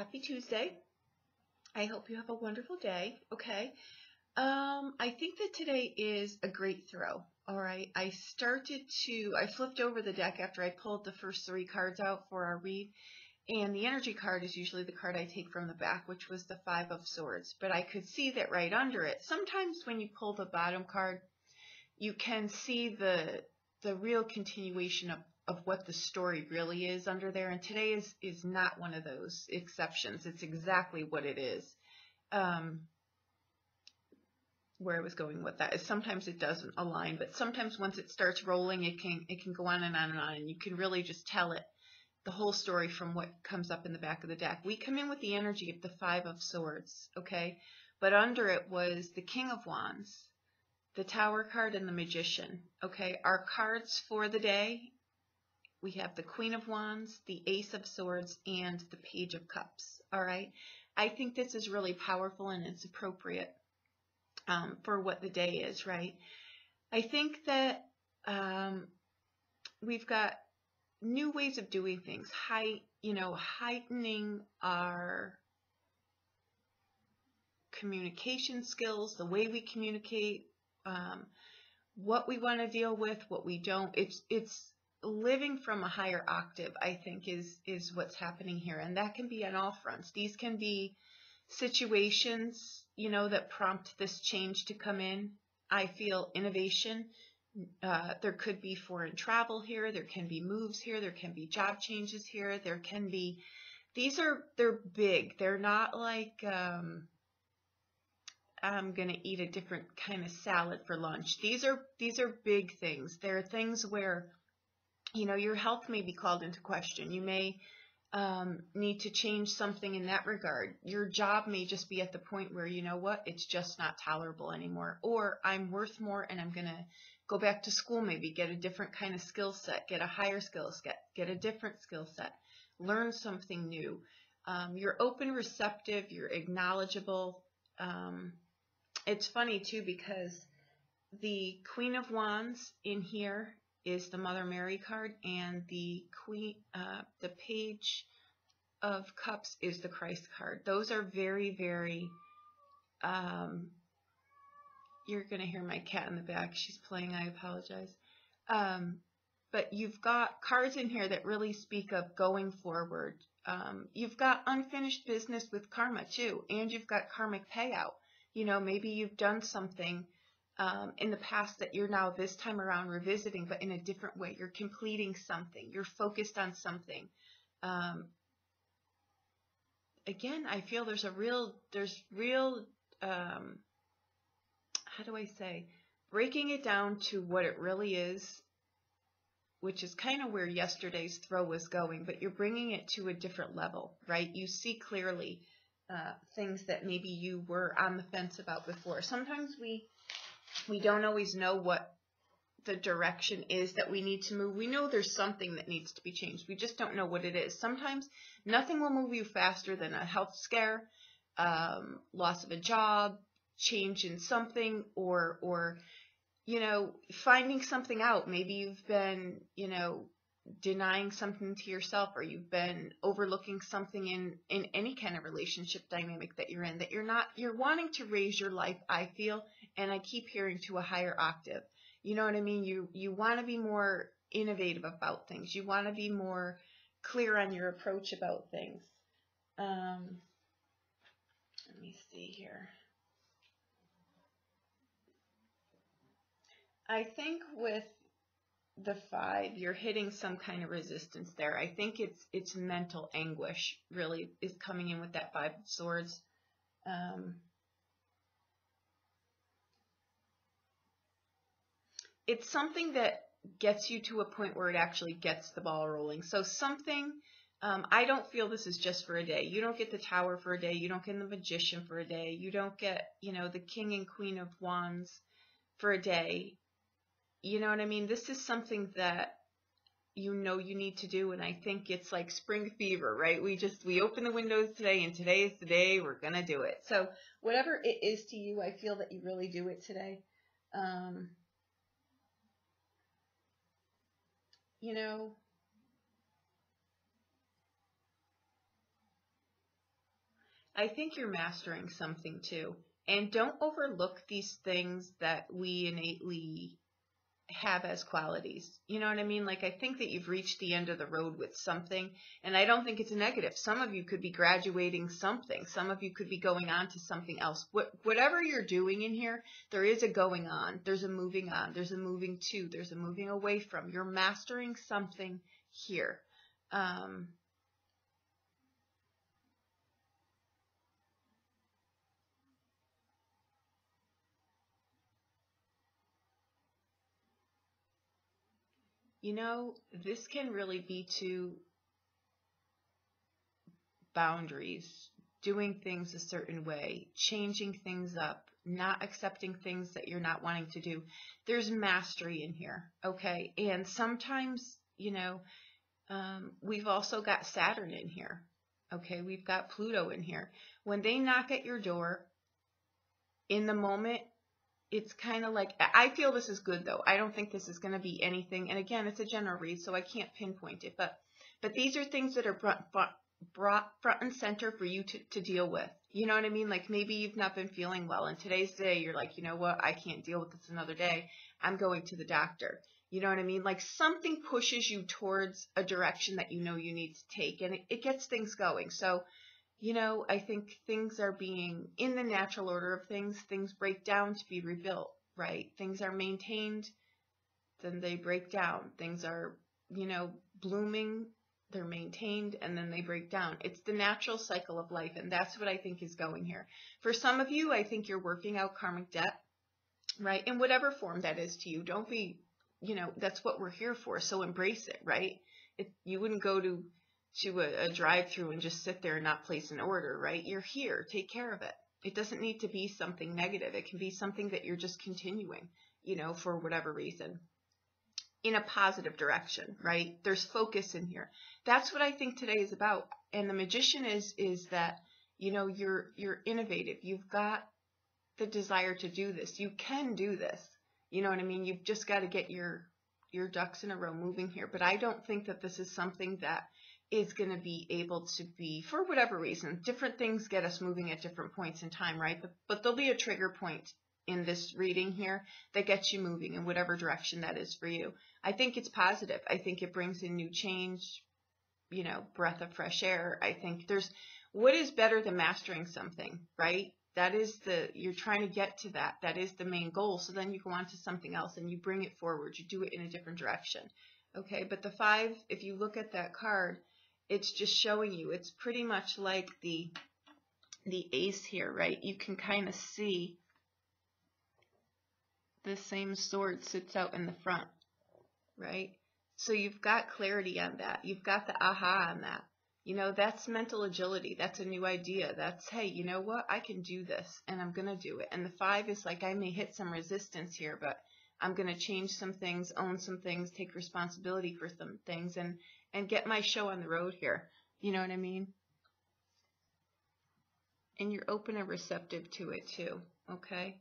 Happy Tuesday. I hope you have a wonderful day. Okay. I think that today is a great throw. All right. I flipped over the deck after I pulled the first 3 cards out for our read. And the energy card is usually the card I take from the back, which was the 5 of Swords. But I could see that right under it. Sometimes when you pull the bottom card, you can see the real continuation of what the story really is under there. And today is not one of those exceptions. It's exactly what it is. Where I was going with that is sometimes it doesn't align, but sometimes once it starts rolling, it can go on and on and on, and you can really just tell it the whole story from what comes up in the back of the deck. We come in with the energy of the 5 of Swords, okay? But under it was the King of Wands, the Tower card, and the Magician, okay? Our cards for the day, we have the Queen of Wands, the Ace of Swords, and the Page of Cups, all right? I think this is really powerful and it's appropriate for what the day is, right? I think that we've got new ways of doing things, heightening our communication skills, the way we communicate, what we want to deal with, what we don't. It's living from a higher octave, I think, is what's happening here, and that can be on all fronts. These can be situations, that prompt this change to come in. I feel innovation. There could be foreign travel here. There can be moves here. There can be job changes here. There can be, they're big. They're not like, I'm going to eat a different kind of salad for lunch. These are big things. They're things where, your health may be called into question. You may need to change something in that regard. Your job may just be at the point where, it's just not tolerable anymore. Or I'm worth more and I'm going to go back to school, maybe get a different kind of skill set, get a higher skill set, get a different skill set, learn something new. You're open, receptive, you're acknowledgeable. It's funny too, because the Queen of Wands in here is the Mother Mary card, and the Page of Cups is the Christ card. Those are very, very, you're going to hear my cat in the back. She's playing. I apologize. But you've got cards in here that really speak of going forward. You've got unfinished business with karma too, and you've got karmic payout. Maybe you've done something in the past that you're now this time around revisiting, but in a different way. You're completing something. You're focused on something. Again, I feel there's real, how do I say, breaking it down to what it really is, which is kind of where yesterday's throw was going, but you're bringing it to a different level, right? You see clearly things that maybe you were on the fence about before. Sometimes we don't always know what the direction is that we need to move. We know there's something that needs to be changed. We just don't know what it is. Sometimes nothing will move you faster than a health scare, loss of a job, change in something, or finding something out. Maybe you've been, denying something to yourself, or you've been overlooking something in any kind of relationship dynamic that you're in, that you're wanting to raise your life, I feel, and I keep hearing, to a higher octave. You know what I mean? You want to be more innovative about things. You want to be more clear on your approach about things. Let me see here. I think with the 5, you're hitting some kind of resistance there. I think it's mental anguish really is coming in with that 5 of Swords. It's something that gets you to a point where it actually gets the ball rolling. So something, I don't feel this is just for a day. You don't get the Tower for a day. You don't get the Magician for a day. You don't get, the King and Queen of Wands for a day. You know what I mean? This is something that you need to do, and I think it's like spring fever, right? We open the windows today, and today is the day we're going to do it. So whatever it is to you, I feel that you really do it today. I think you're mastering something too. And don't overlook these things that we innately have as qualities. You know what I mean? Like, I think that you've reached the end of the road with something, and I don't think it's a negative. Some of you could be graduating something. Some of you could be going on to something else. Whatever you're doing in here, there is a going on. There's a moving on. There's a moving to. There's a moving away from. You're mastering something here. You know, this can really be to boundaries, doing things a certain way, changing things up, not accepting things that you're not wanting to do. There's mastery in here, okay? And sometimes, you know, we've also got Saturn in here, okay? We've got Pluto in here. When they knock at your door, in the moment, it's kind of like, I feel this is good though. I don't think this is going to be anything. And again, it's a general read, so I can't pinpoint it. But these are things that are brought front and center for you to deal with. You know what I mean? Like, maybe you've not been feeling well, and today's the day you're like, you know what? I can't deal with this another day. I'm going to the doctor. You know what I mean? Like, something pushes you towards a direction that you know you need to take, and it gets things going. So, you know, I think things are being, in the natural order of things break down to be rebuilt, right? Things are maintained, then they break down. Things are, you know, blooming, they're maintained, and then they break down. It's the natural cycle of life, and that's what I think is going here. For some of you, I think you're working out karmic debt, right? In whatever form that is to you. Don't be, you know, that's what we're here for, so embrace it, right? You wouldn't go to a drive-through and just sit there and not place an order, right? You're here. Take care of it. It doesn't need to be something negative. It can be something that you're just continuing, you know, for whatever reason, in a positive direction, right? There's focus in here. That's what I think today is about. And the Magician is that, you know, you're innovative. You've got the desire to do this. You can do this. You know what I mean? You've just got to get your ducks in a row moving here. But I don't think that this is something that is going to be able to be, for whatever reason, different things get us moving at different points in time, right? But there'll be a trigger point in this reading here that gets you moving in whatever direction that is for you. I think it's positive. I think it brings in new change, you know, breath of fresh air. I think there's, what is better than mastering something, right? That is you're trying to get to that. That is the main goal. So then you go on to something else and you bring it forward. You do it in a different direction. Okay, but the 5, if you look at that card, it's just showing you, it's pretty much like the ace here, right? You can kind of see the same sword sits out in the front, right? So you've got clarity on that. You've got the aha on that. You know, that's mental agility. That's a new idea. That's, hey, you know what? I can do this, and I'm going to do it. And the 5 is like, I may hit some resistance here, but I'm going to change some things, own some things, take responsibility for some things, and get my show on the road here. You know what I mean? And you're open and receptive to it too, okay?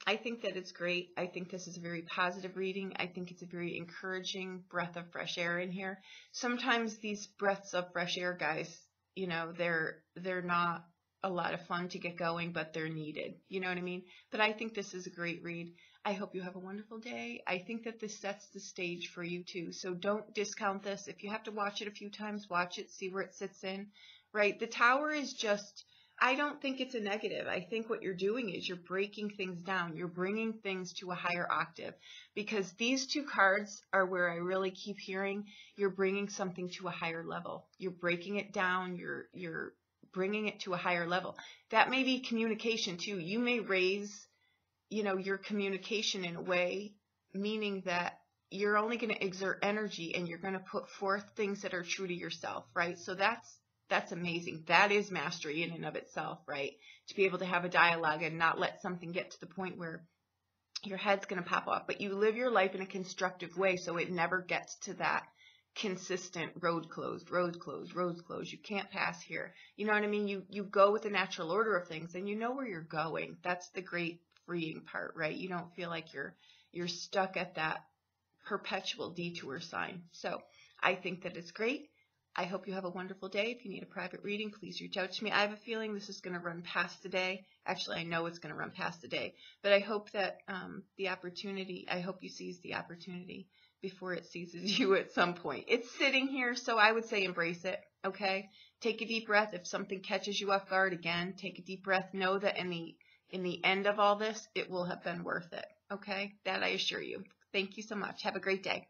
I think that it's great. I think this is a very positive reading. I think it's a very encouraging breath of fresh air in here. Sometimes these breaths of fresh air, guys, you know, they're not a lot of fun to get going, but they're needed. You know what I mean? But I think this is a great read. I hope you have a wonderful day. I think that this sets the stage for you too. So don't discount this. If you have to watch it a few times, watch it, see where it sits in, right? The Tower is just, I don't think it's a negative. I think what you're doing is you're breaking things down. You're bringing things to a higher octave, because these 2 cards are where I really keep hearing you're bringing something to a higher level. You're breaking it down. You're bringing it to a higher level. That may be communication too. You may raise, you know, your communication in a way, meaning that you're only going to exert energy and you're going to put forth things that are true to yourself, right? So that's amazing. That is mastery in and of itself, right? To be able to have a dialogue and not let something get to the point where your head's going to pop off, but you live your life in a constructive way so it never gets to that consistent road closed, roads closed, roads closed. You can't pass here. You know what I mean? You go with the natural order of things and you know where you're going. That's the great freeing part, right? You don't feel like you're stuck at that perpetual detour sign. So I think that it's great. I hope you have a wonderful day. If you need a private reading, please reach out to me. I have a feeling this is going to run past the day. Actually, I know it's going to run past the day. But I hope that I hope you seize the opportunity before it seizes you at some point. It's sitting here, so I would say embrace it, okay? Take a deep breath. If something catches you off guard, again, take a deep breath. Know that in the end of all this, it will have been worth it, okay? That I assure you. Thank you so much. Have a great day.